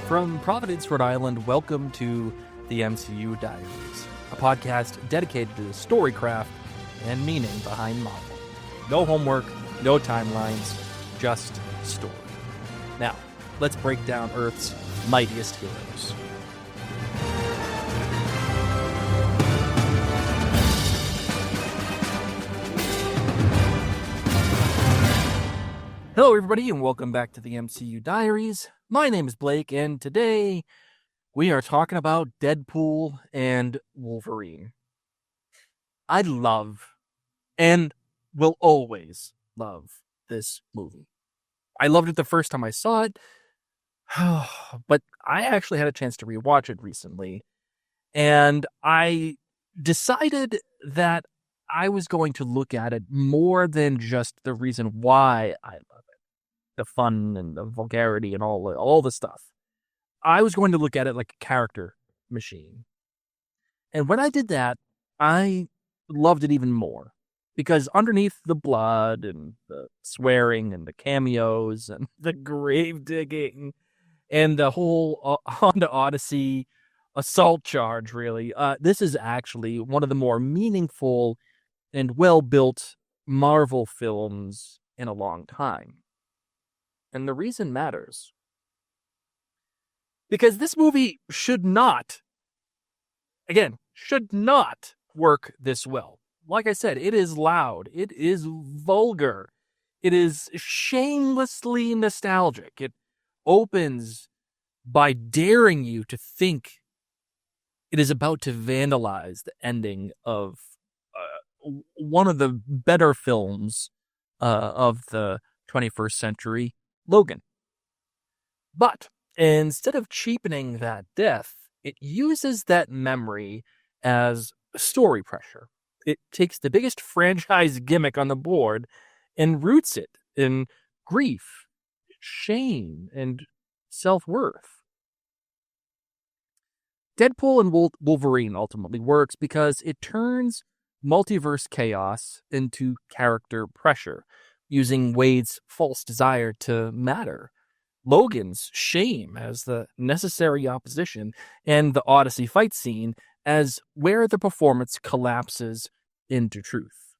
From Providence, Rhode Island, welcome to the MCU Diaries, a podcast dedicated to the storycraft and meaning behind Marvel. No homework, no timelines, just story. Now, let's break down Earth's mightiest heroes. Hello, everybody, and welcome back to the MCU Diaries. My name is Blake, and today we are talking about Deadpool and Wolverine. I love, and will always love, this movie. I loved it the first time I saw it, but I actually had a chance to rewatch it recently, and I decided that I was going to look at it more than just the reason why I love it. The fun and the vulgarity and all the stuff. I was going to look at it like a character machine. And when I did that, I loved it even more. Because underneath the blood and the swearing and the cameos and the grave digging and the whole Honda Odyssey assault charge, really, this is actually one of the more meaningful and well-built Marvel films in a long time. And the reason matters. Because this movie should not work this well. Like I said, it is loud. It is vulgar. It is shamelessly nostalgic. It opens by daring you to think it is about to vandalize the ending of one of the better films of the 21st century, Logan. But instead of cheapening that death, it uses that memory as story pressure. It takes the biggest franchise gimmick on the board and roots it in grief, shame, and self-worth. Deadpool and Wolverine ultimately works because it turns multiverse chaos into character pressure, using Wade's false desire to matter, Logan's shame as the necessary opposition, and the Odyssey fight scene as where the performance collapses into truth.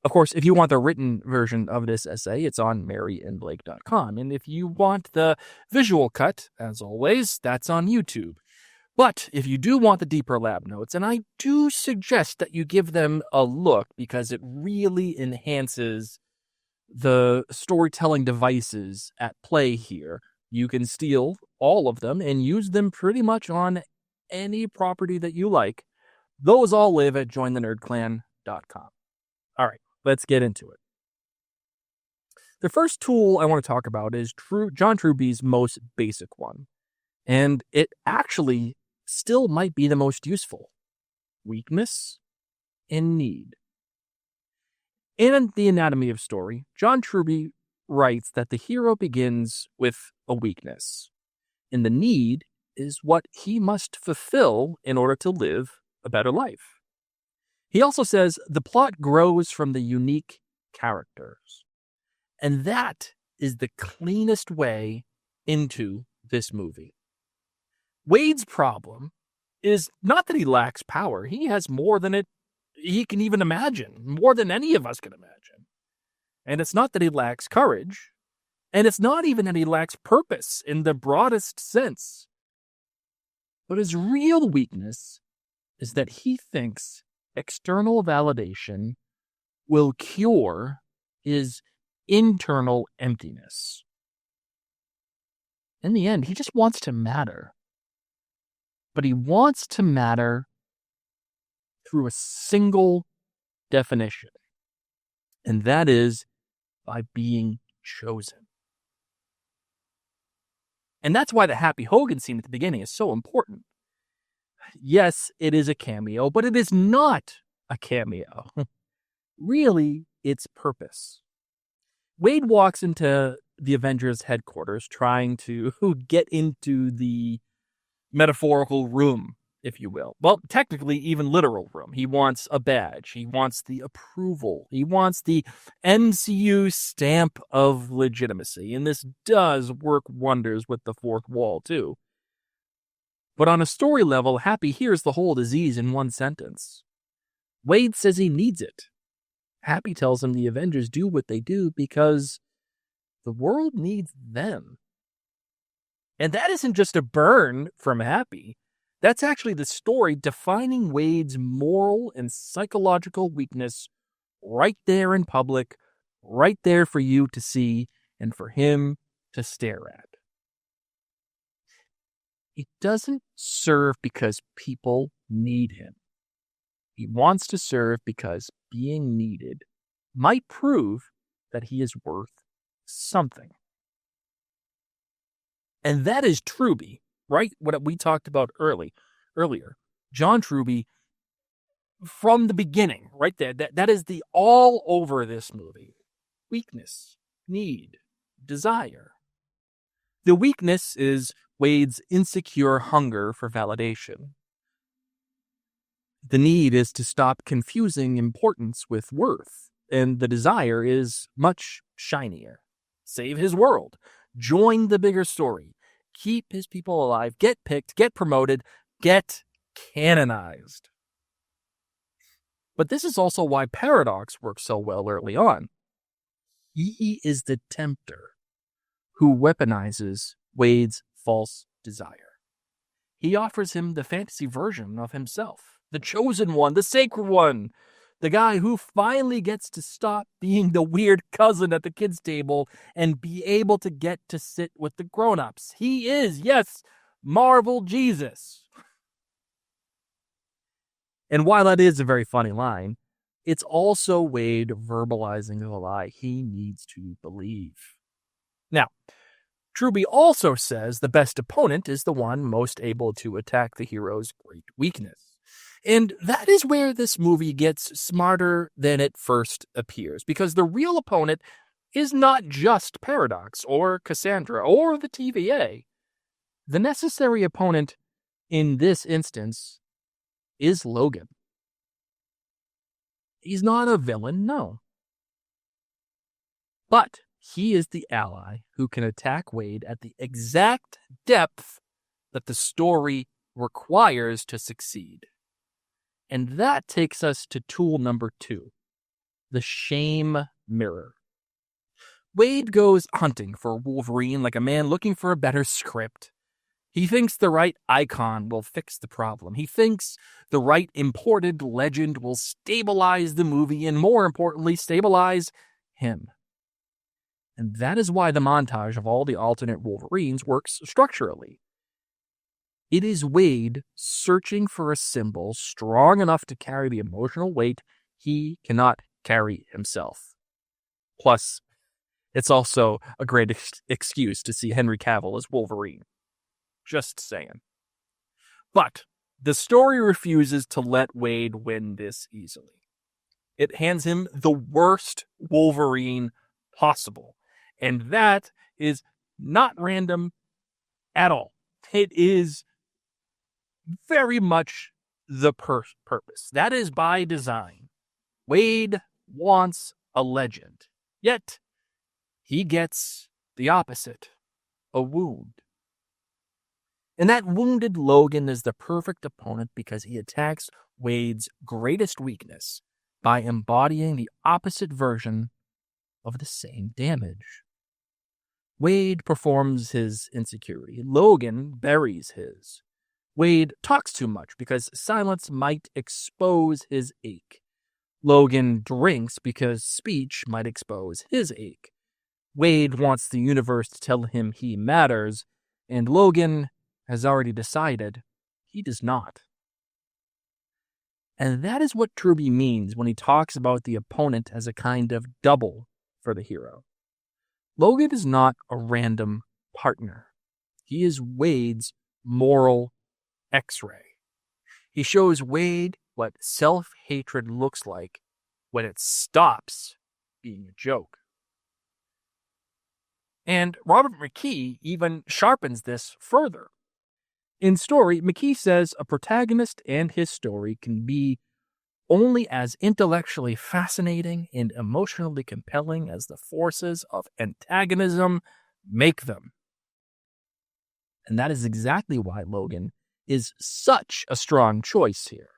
Of course, if you want the written version of this essay, it's on maryandblake.com. And if you want the visual cut, as always, that's on YouTube. But if you do want the deeper lab notes, and I do suggest that you give them a look because it really enhances the storytelling devices at play here. You can steal all of them and use them pretty much on any property that you like. Those all live at jointhenerdclan.com. All right, let's get into it. The first tool I want to talk about is John Truby's most basic one. And it actually still might be the most useful. Weakness and need. In The Anatomy of Story, John Truby writes that the hero begins with a weakness, and the need is what he must fulfill in order to live a better life. He also says the plot grows from the unique characters, and that is the cleanest way into this movie. Wade's problem is not that he lacks power. He has more than he can even imagine, more than any of us can imagine. And it's not that he lacks courage, and it's not even that he lacks purpose in the broadest sense. But his real weakness is that he thinks external validation will cure his internal emptiness. In the end, he just wants to matter. But he wants to matter through a single definition. And that is by being chosen. And that's why the Happy Hogan scene at the beginning is so important. Yes, it is a cameo, but it is not a cameo. Really, it's purpose. Wade walks into the Avengers headquarters trying to get into the metaphorical room if you will. Well, technically, even literal room. He wants a badge. He wants the approval. He wants the MCU stamp of legitimacy. And this does work wonders with the fourth wall, too. But on a story level, Happy hears the whole disease in one sentence. Wade says he needs it. Happy tells him the Avengers do what they do because the world needs them. And that isn't just a burn from Happy. That's actually the story defining Wade's moral and psychological weakness right there in public, right there for you to see and for him to stare at. He doesn't serve because people need him. He wants to serve because being needed might prove that he is worth something. And that is Truby, right? What we talked about earlier. John Truby, from the beginning, right there, that is the all over this movie. Weakness, need, desire. The weakness is Wade's insecure hunger for validation. The need is to stop confusing importance with worth, and the desire is much shinier. Save his world. Join the bigger story. Keep his people alive. Get picked. Get promoted. Get canonized. But this is also why Paradox works so well early on. He is the tempter who weaponizes Wade's false desire. He offers him the fantasy version of himself, the chosen one, the sacred one, the guy who finally gets to stop being the weird cousin at the kids' table and be able to get to sit with the grown-ups. He is, yes, Marvel Jesus. And while that is a very funny line, it's also Wade verbalizing the lie he needs to believe. Now, Truby also says the best opponent is the one most able to attack the hero's great weakness. And that is where this movie gets smarter than it first appears, because the real opponent is not just Paradox or Cassandra or the TVA. The necessary opponent in this instance is Logan. He's not a villain, no. But he is the ally who can attack Wade at the exact depth that the story requires to succeed. And that takes us to tool number 2, the shame mirror. Wade goes hunting for Wolverine like a man looking for a better script. He thinks the right icon will fix the problem. He thinks the right imported legend will stabilize the movie and, more importantly, stabilize him. And that is why the montage of all the alternate Wolverines works structurally. It is Wade searching for a symbol strong enough to carry the emotional weight he cannot carry himself. Plus, it's also a great excuse to see Henry Cavill as Wolverine. Just saying. But the story refuses to let Wade win this easily. It hands him the worst Wolverine possible. And that is not random at all. It is very much the purpose. That is by design. Wade wants a legend. Yet, he gets the opposite, a wound. And that wounded Logan is the perfect opponent because he attacks Wade's greatest weakness by embodying the opposite version of the same damage. Wade performs his insecurity. Logan buries his. Wade talks too much because silence might expose his ache. Logan drinks because speech might expose his ache. Wade wants the universe to tell him he matters, and Logan has already decided he does not. And that is what Truby means when he talks about the opponent as a kind of double for the hero. Logan is not a random partner. He is Wade's moral X-ray. He shows Wade what self-hatred looks like when it stops being a joke. And Robert McKee even sharpens this further. In story, McKee says a protagonist and his story can be only as intellectually fascinating and emotionally compelling as the forces of antagonism make them. And that is exactly why Logan is such a strong choice here.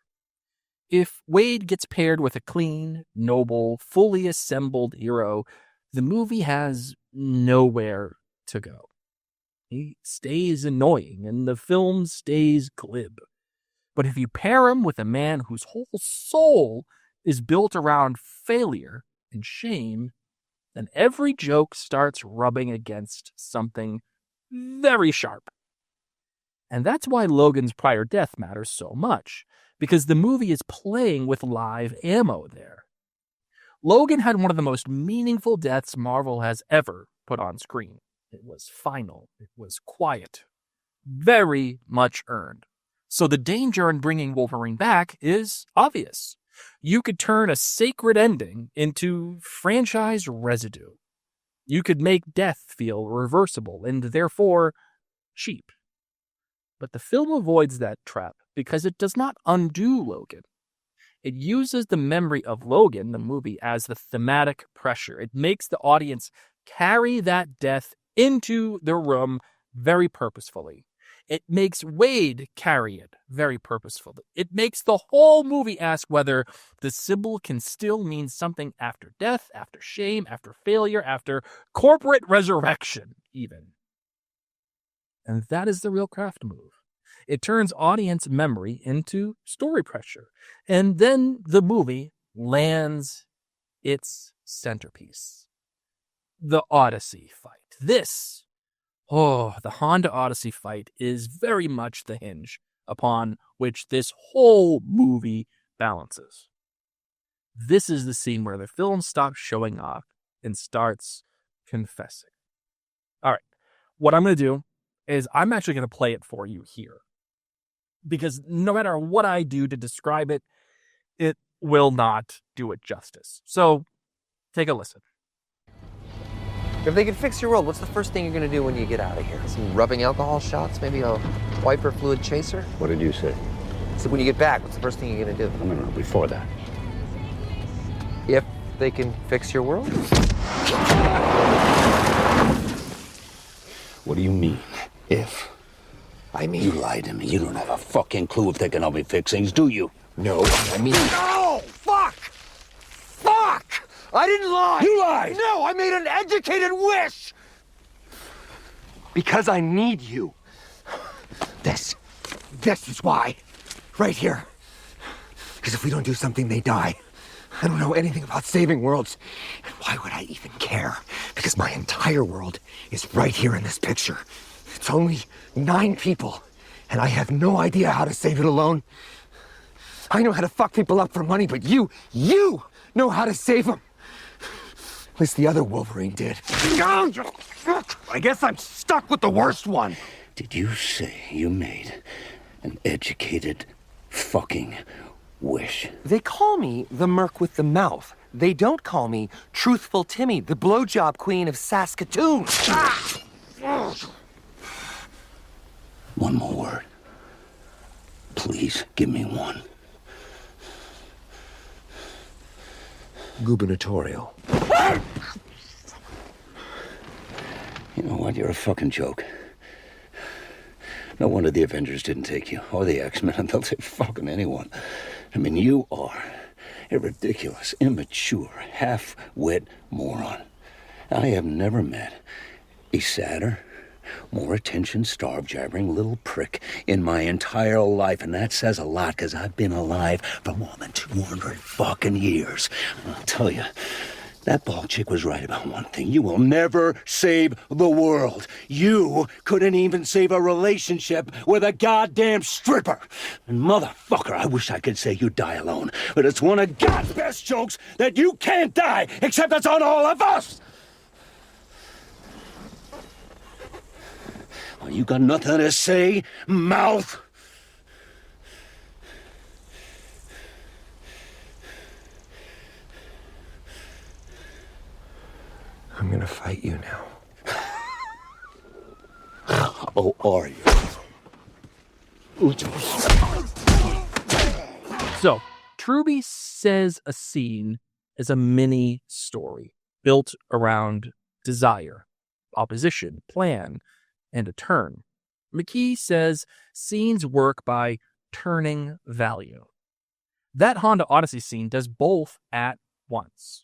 If Wade gets paired with a clean, noble, fully assembled hero, the movie has nowhere to go. He stays annoying and the film stays glib. But if you pair him with a man whose whole soul is built around failure and shame, then every joke starts rubbing against something very sharp. And that's why Logan's prior death matters so much, because the movie is playing with live ammo there. Logan had one of the most meaningful deaths Marvel has ever put on screen. It was final. It was quiet. Very much earned. So the danger in bringing Wolverine back is obvious. You could turn a sacred ending into franchise residue. You could make death feel reversible and therefore cheap. But the film avoids that trap because it does not undo Logan. It uses the memory of Logan, the movie, as the thematic pressure. It makes the audience carry that death into the room very purposefully. It makes Wade carry it very purposefully. It makes the whole movie ask whether the symbol can still mean something after death, after shame, after failure, after corporate resurrection, even. And that is the real craft move. It turns audience memory into story pressure. And then the movie lands its centerpiece. The Odyssey fight. The Honda Odyssey fight is very much the hinge upon which this whole movie balances. This is the scene where the film stops showing off and starts confessing. All right, what I'm going to do is I'm actually going to play it for you here. Because no matter what I do to describe it, it will not do it justice. So, take a listen. If they could fix your world, what's the first thing you're gonna do when you get out of here? Some rubbing alcohol shots? Maybe a wiper fluid chaser? What did you say? So when you get back, what's the first thing you're gonna do? No, before that. If they can fix your world? What do you mean, if? I mean... You lied to me. You don't have a fucking clue if they can help me fix things, do you? No, I mean... No! Fuck! I didn't lie! You lied! No, I made an educated wish! Because I need you. This is why. Right here. Because if we don't do something, they die. I don't know anything about saving worlds. And why would I even care? Because my entire world is right here in this picture. It's only 9 people, and I have no idea how to save it alone. I know how to fuck people up for money, but you know how to save them. At least the other Wolverine did. I guess I'm stuck with the worst one. Did you say you made an educated fucking wish? They call me the Merc with the Mouth. They don't call me Truthful Timmy, the blowjob queen of Saskatoon. One more word. Please give me one. Gubernatorial. You know what? You're a fucking joke. No wonder the Avengers didn't take you, or the X-Men, and they'll take fucking anyone. I mean, you are a ridiculous, immature, half-wit moron. I have never met a sadder, more attention-starved, jabbering little prick in my entire life, and that says a lot, because I've been alive for more than 200 fucking years. And I'll tell you, that bald chick was right about one thing. You will never save the world. You couldn't even save a relationship with a goddamn stripper. And motherfucker, I wish I could say you die alone, but it's one of God's best jokes that you can't die, except it's on all of us. Well, you got nothing to say, mouth? I'm gonna fight you now. Oh, are you? So, Truby says a scene is a mini story built around desire, opposition, plan, and a turn. McKee says scenes work by turning value. That Honda Odyssey scene does both at once.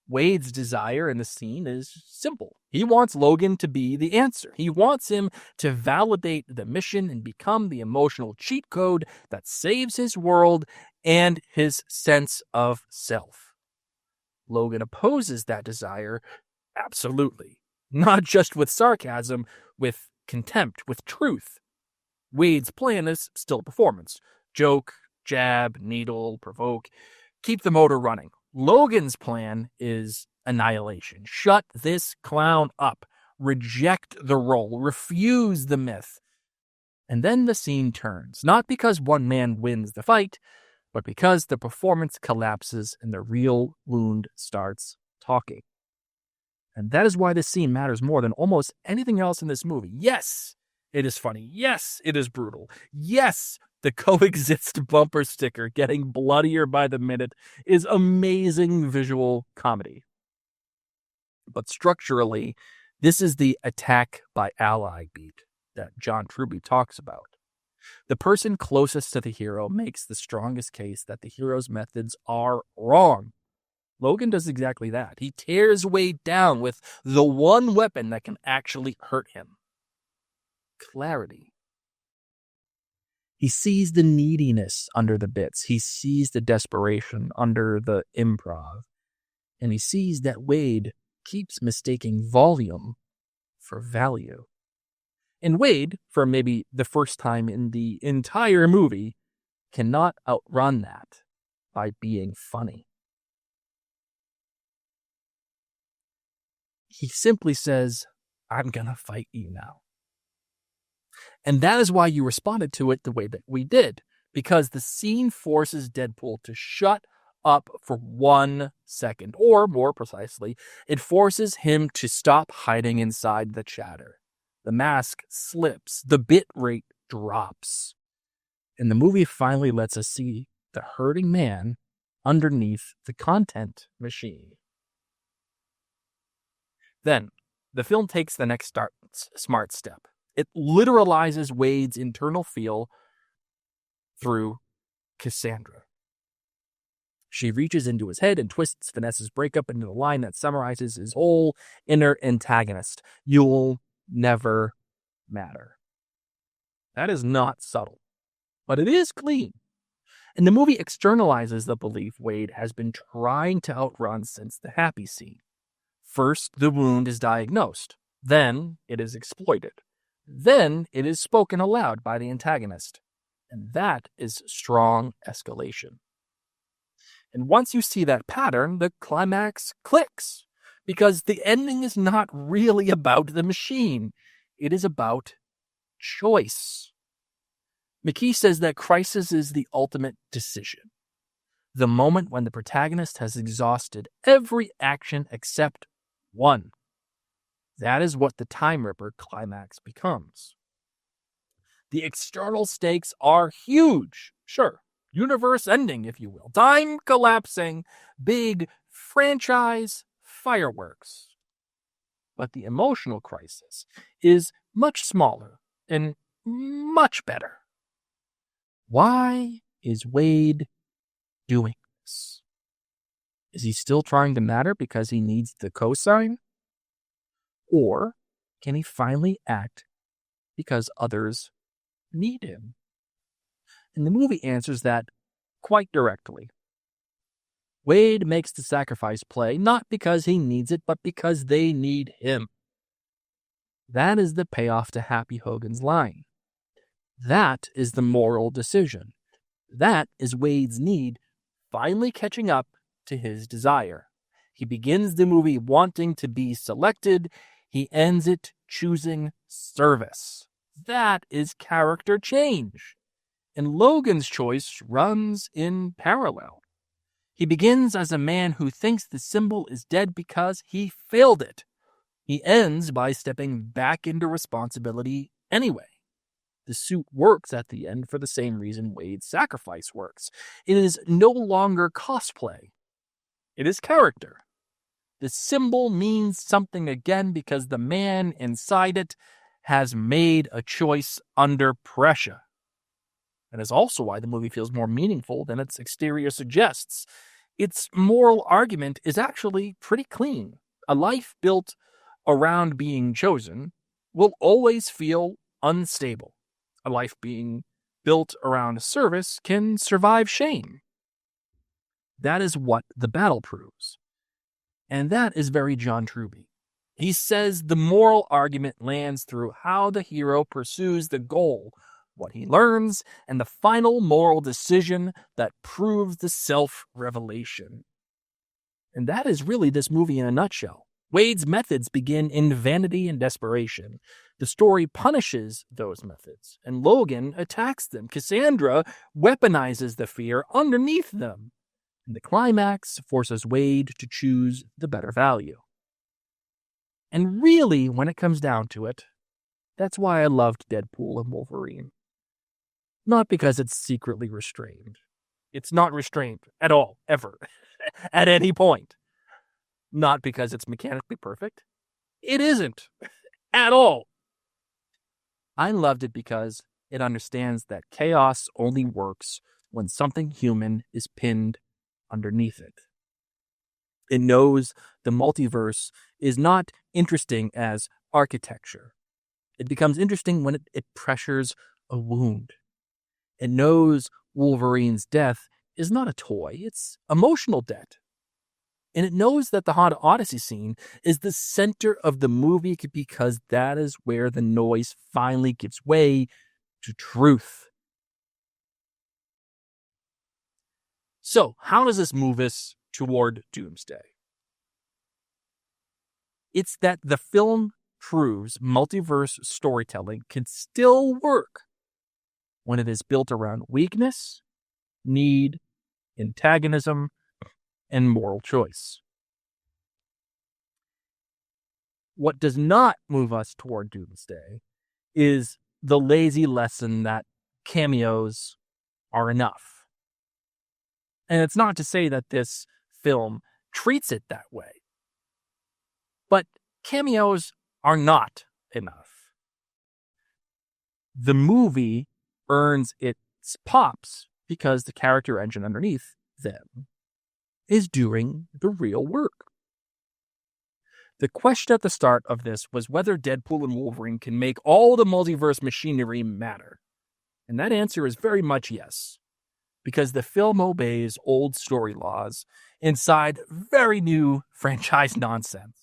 Wade's desire in the scene is simple. He wants Logan to be the answer. He wants him to validate the mission and become the emotional cheat code that saves his world and his sense of self. Logan opposes that desire absolutely. Not just with sarcasm, with contempt, with truth. Wade's plan is still a performance. Joke, jab, needle, provoke, keep the motor running. Logan's plan is annihilation. Shut this clown up. Reject the role. Refuse the myth. And then the scene turns, not because one man wins the fight, but because the performance collapses and the real wound starts talking. And that is why this scene matters more than almost anything else in this movie. Yes, it is funny. Yes, it is brutal. Yes, the coexist bumper sticker getting bloodier by the minute is amazing visual comedy. But structurally, this is the attack by ally beat that John Truby talks about. The person closest to the hero makes the strongest case that the hero's methods are wrong. Logan does exactly that. He tears Wade down with the one weapon that can actually hurt him. Clarity. He sees the neediness under the bits. He sees the desperation under the improv. And he sees that Wade keeps mistaking volume for value. And Wade, for maybe the first time in the entire movie, cannot outrun that by being funny. He simply says, I'm gonna fight you now. And that is why you responded to it the way that we did, because the scene forces Deadpool to shut up for 1 second, or more precisely, it forces him to stop hiding inside the chatter. The mask slips, the bit rate drops, and the movie finally lets us see the hurting man underneath the content machine. Then, the film takes the next smart step. It literalizes Wade's internal feel through Cassandra. She reaches into his head and twists Vanessa's breakup into the line that summarizes his whole inner antagonist. You'll never matter. That is not subtle, but it is clean. And the movie externalizes the belief Wade has been trying to outrun since the happy scene. First, the wound is diagnosed. Then, it is exploited. Then it is spoken aloud by the antagonist. And that is strong escalation. And once you see that pattern, the climax clicks. Because the ending is not really about the machine. It is about choice. McKee says that crisis is the ultimate decision. The moment when the protagonist has exhausted every action except one. That is what the Time Ripper climax becomes. The external stakes are huge. Sure, universe ending, if you will. Time collapsing, big franchise fireworks. But the emotional crisis is much smaller and much better. Why is Wade doing this? Is he still trying to matter because he needs the cosign? Or can he finally act because others need him? And the movie answers that quite directly. Wade makes the sacrifice play not because he needs it, but because they need him. That is the payoff to Happy Hogan's line. That is the moral decision. That is Wade's need finally catching up to his desire. He begins the movie wanting to be selected. He ends it choosing service. That is character change. And Logan's choice runs in parallel. He begins as a man who thinks the symbol is dead because he failed it. He ends by stepping back into responsibility anyway. The suit works at the end for the same reason Wade's sacrifice works. It is no longer cosplay. It is character. The symbol means something again because the man inside it has made a choice under pressure. That is also why the movie feels more meaningful than its exterior suggests. Its moral argument is actually pretty clean. A life built around being chosen will always feel unstable. A life being built around service can survive shame. That is what the battle proves. And that is very John Truby. He says the moral argument lands through how the hero pursues the goal, what he learns, and the final moral decision that proves the self-revelation. And that is really this movie in a nutshell. Wade's methods begin in vanity and desperation. The story punishes those methods, and Logan attacks them. Cassandra weaponizes the fear underneath them. And the climax forces Wade to choose the better value. And really, when it comes down to it, that's why I loved Deadpool and Wolverine. Not because it's secretly restrained. It's not restrained at all, ever, at any point. Not because it's mechanically perfect. It isn't, at all. I loved it because it understands that chaos only works when something human is pinned underneath it. It knows the multiverse is not interesting as architecture. It becomes interesting when it pressures a wound. It knows Wolverine's death is not a toy, it's emotional debt. And it knows that the Honda Odyssey scene is the center of the movie because that is where the noise finally gives way to truth. So, how does this move us toward Doomsday? It's that the film proves multiverse storytelling can still work when it is built around weakness, need, antagonism, and moral choice. What does not move us toward Doomsday is the lazy lesson that cameos are enough. And it's not to say that this film treats it that way. But cameos are not enough. The movie earns its pops because the character engine underneath them is doing the real work. The question at the start of this was whether Deadpool and Wolverine can make all the multiverse machinery matter. And that answer is very much yes, because the film obeys old story laws inside very new franchise nonsense.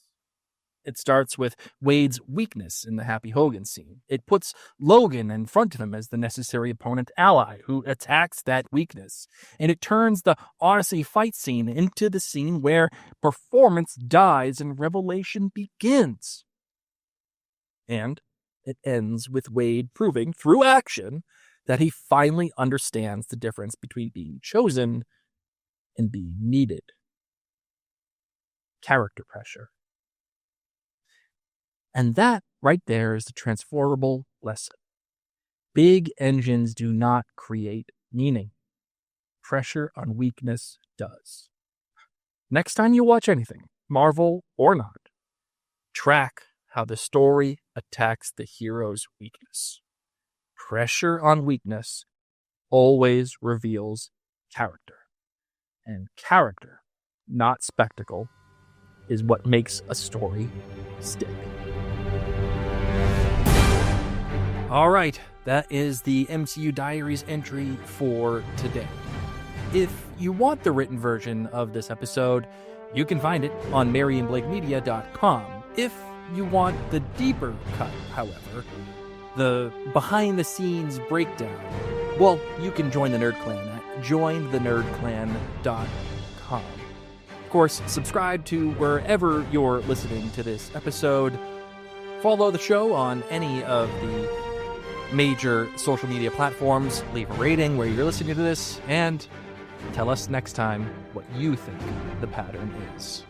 It starts with Wade's weakness in the Happy Hogan scene. It puts Logan in front of him as the necessary opponent ally who attacks that weakness. And it turns the Odyssey fight scene into the scene where performance dies and revelation begins. And it ends with Wade proving, through action, that he finally understands the difference between being chosen and being needed. Character pressure. And that right there is the transferable lesson. Big engines do not create meaning. Pressure on weakness does. Next time you watch anything, Marvel or not, track how the story attacks the hero's weakness. Pressure on weakness always reveals character. And character, not spectacle, is what makes a story stick. All right, that is the MCU Diaries entry for today. If you want the written version of this episode, you can find it on maryandblakemedia.com. If you want the deeper cut, however, the behind-the-scenes breakdown, well, you can join the Nerd Clan at jointhenerdclan.com. Of course, subscribe to wherever you're listening to this episode. Follow the show on any of the major social media platforms. Leave a rating where you're listening to this, and tell us next time what you think the pattern is.